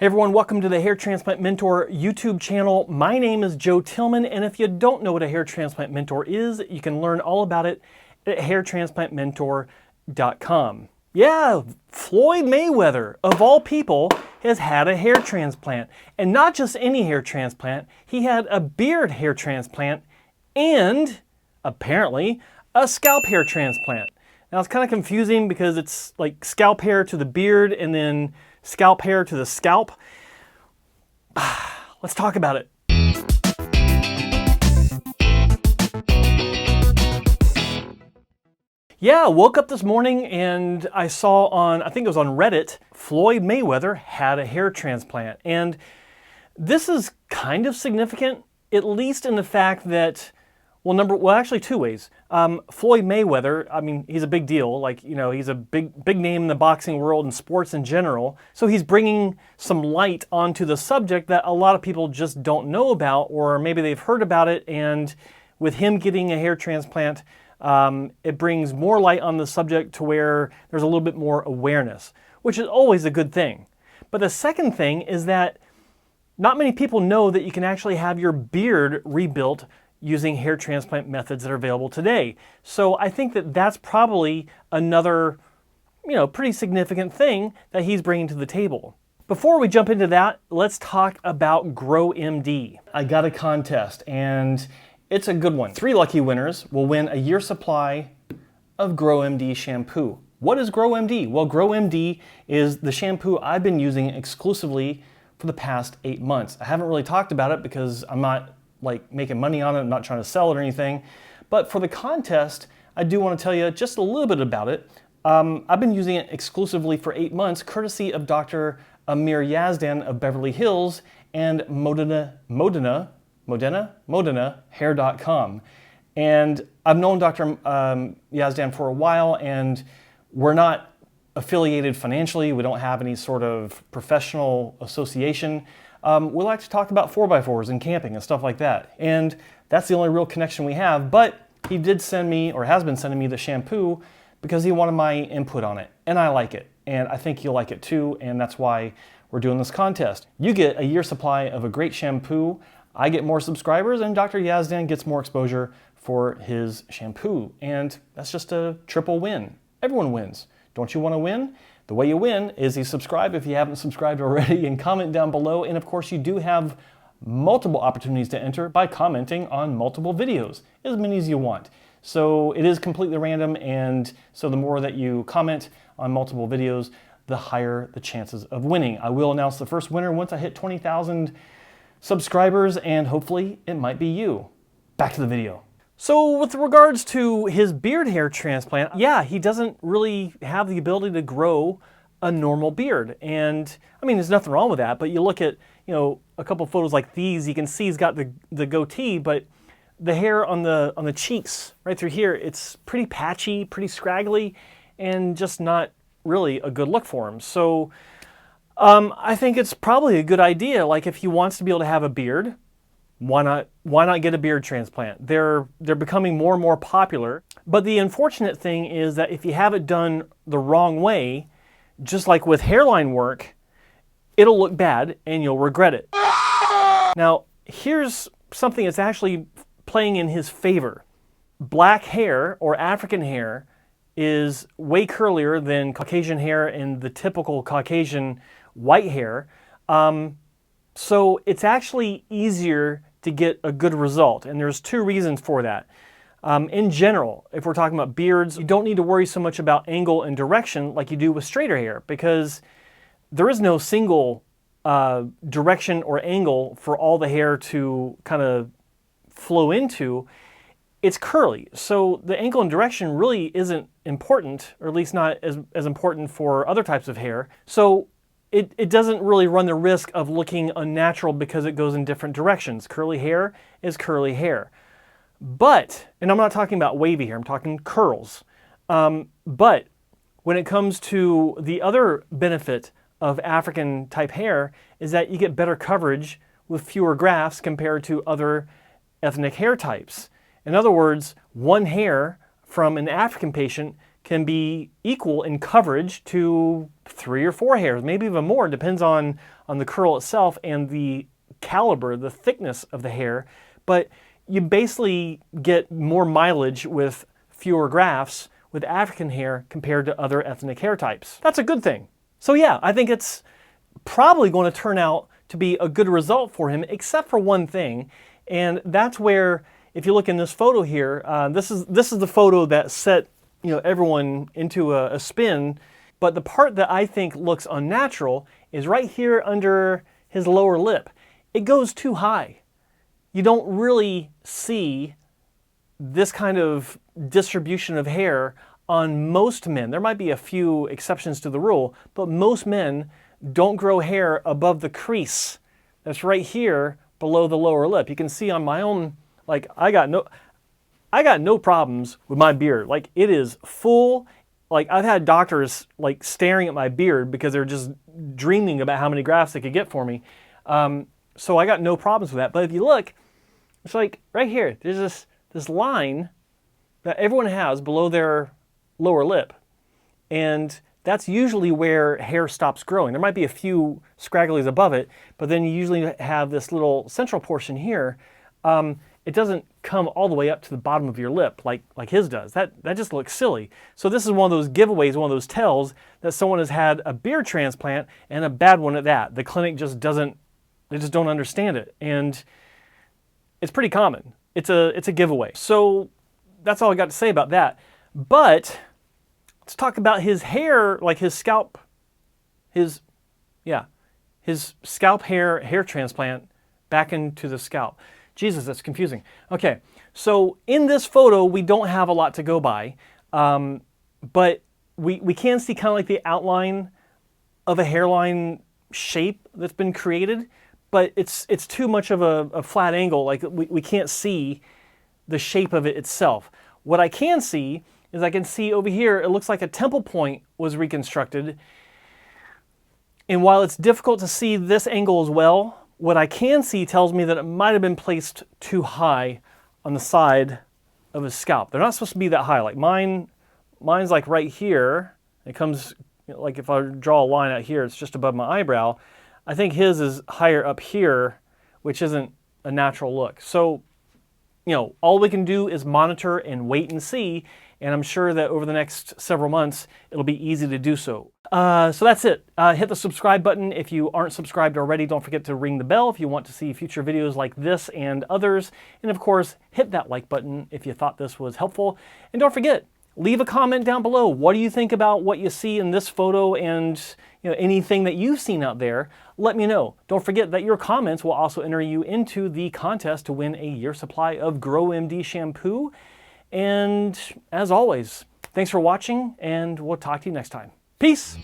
Hey everyone, welcome to the Hair Transplant Mentor YouTube channel. My name is Joe Tillman, and if you don't know what a hair transplant mentor is, you can learn all about it at hairtransplantmentor.com. Yeah, Floyd Mayweather, of all people, has had a hair transplant. And not just any hair transplant, he had a beard hair transplant and, apparently, a scalp hair transplant. Now it's kind of confusing because it's like scalp hair to the beard and then scalp hair to the scalp. Let's talk about it. Yeah, I woke up this morning and I saw on, I think it was on Reddit, Floyd Mayweather had a hair transplant. And this is kind of significant, at least in the fact that, well, actually two ways. Floyd Mayweather, I mean, he's a big deal. Like, you know, he's a big name in the boxing world and sports in general. So he's bringing some light onto the subject that a lot of people just don't know about, or maybe they've heard about it. And with him getting a hair transplant, it brings more light on the subject to where there's a little bit more awareness, which is always a good thing. But the second thing is that not many people know that you can actually have your beard rebuilt using hair transplant methods that are available today. So I think that that's probably another, pretty significant thing that he's bringing to the table. Before we jump into that, let's talk about GrowMD. I got a contest and it's a good one. 3 lucky winners will win a year's supply of GrowMD shampoo. What is GrowMD? Well, GrowMD is the shampoo I've been using exclusively for the past 8 months. I haven't really talked about it because I'm not making money on it. I'm not trying to sell it or anything. But for the contest, I do want to tell you just a little bit about it. I've been using it exclusively for 8 months, courtesy of Dr. Amir Yazdan of Beverly Hills and ModenaHair.com. And I've known Dr. Yazdan for a while, and we're not affiliated financially. We don't have any sort of professional association. We like to talk about 4x4s and camping and stuff like that. And that's the only real connection we have. But he did send me, or has been sending me, the shampoo because he wanted my input on it. And I like it. And I think you'll like it too. And that's why we're doing this contest. You get a year's supply of a great shampoo. I get more subscribers, and Dr. Yazdan gets more exposure for his shampoo. And that's just a triple win. Everyone wins. Don't you want to win? The way you win is you subscribe if you haven't subscribed already, and comment down below. And of course, you do have multiple opportunities to enter by commenting on multiple videos, as many as you want. So it is completely random, and so the more that you comment on multiple videos, the higher the chances of winning. I will announce the first winner once I hit 20,000 subscribers, and hopefully it might be you. Back to the video. So with regards to his beard hair transplant, yeah, he doesn't really have the ability to grow a normal beard. And I mean, there's nothing wrong with that, but you look at, a couple photos like these, you can see he's got the goatee, but the hair on the cheeks right through here, it's pretty patchy, pretty scraggly, and just not really a good look for him. So I think it's probably a good idea. Like, if he wants to be able to have a beard, why not get a beard transplant? They're becoming more and more popular. But the unfortunate thing is that if you have it done the wrong way, just like with hairline work, it'll look bad and you'll regret it. Now, here's something that's actually playing in his favor. Black hair, or African hair, is way curlier than Caucasian hair and the typical Caucasian white hair. So it's actually easier to get a good result, and there's 2 reasons for that. In general, if we're talking about beards, you don't need to worry so much about angle and direction like you do with straighter hair, because there is no single direction or angle for all the hair to kind of flow into. It's curly, so the angle and direction really isn't important, or at least not as important for other types of hair. So it doesn't really run the risk of looking unnatural because it goes in different directions. Curly hair is curly hair. But, and I'm not talking about wavy hair, I'm talking curls. But when it comes to the other benefit of African type hair, is that you get better coverage with fewer grafts compared to other ethnic hair types. In other words, one hair from an African patient can be equal in coverage to 3 or 4 hairs, maybe even more. Depends on on the curl itself and the caliber, the thickness of the hair, but you basically get more mileage with fewer grafts with African hair compared to other ethnic hair types. That's a good thing. So yeah, I think it's probably going to turn out to be a good result for him, except for one thing, and that's where, if you look in this photo here, this is the photo that set everyone into a spin, but the part that I think looks unnatural is right here under his lower lip. It goes too high. You don't really see this kind of distribution of hair on most men. There might be a few exceptions to the rule, but most men don't grow hair above the crease that's right here below the lower lip. You can see on my own, like I got no problems with my beard. Like it is full. Like I've had doctors like staring at my beard because they're just dreaming about how many grafts they could get for me. So I got no problems with that. But if you look, it's like right here, there's this line that everyone has below their lower lip. And that's usually where hair stops growing. There might be a few scragglies above it, but then you usually have this little central portion here. It doesn't come all the way up to the bottom of your lip like his does. That just looks silly. So this is one of those giveaways, one of those tells that someone has had a beard transplant, and a bad one at that. The clinic just doesn't, they just don't understand it. And it's pretty common. It's a giveaway. So that's all I got to say about that. But let's talk about his hair, like his scalp, his scalp hair transplant back into the scalp. Jesus, that's confusing. Okay, so in this photo, we don't have a lot to go by, but we can see kind of like the outline of a hairline shape that's been created, but it's too much of a flat angle. Like we can't see the shape of it itself. What I can see is I can see over here, it looks like a temple point was reconstructed. And while it's difficult to see this angle as well, what I can see tells me that it might have been placed too high on the side of his scalp. They're not supposed to be that high. Like mine's like right here. It comes, like if I draw a line out here, it's just above my eyebrow. I think his is higher up here, which isn't a natural look. So, all we can do is monitor and wait and see. And I'm sure that over the next several months, it'll be easy to do so. So that's it. Hit the subscribe button if you aren't subscribed already. Don't forget to ring the bell if you want to see future videos like this and others. And of course, hit that like button if you thought this was helpful. And don't forget, leave a comment down below. What do you think about what you see in this photo and anything that you've seen out there? Let me know. Don't forget that your comments will also enter you into the contest to win a year supply of GrowMD shampoo. And as always, thanks for watching, and we'll talk to you next time. Peace!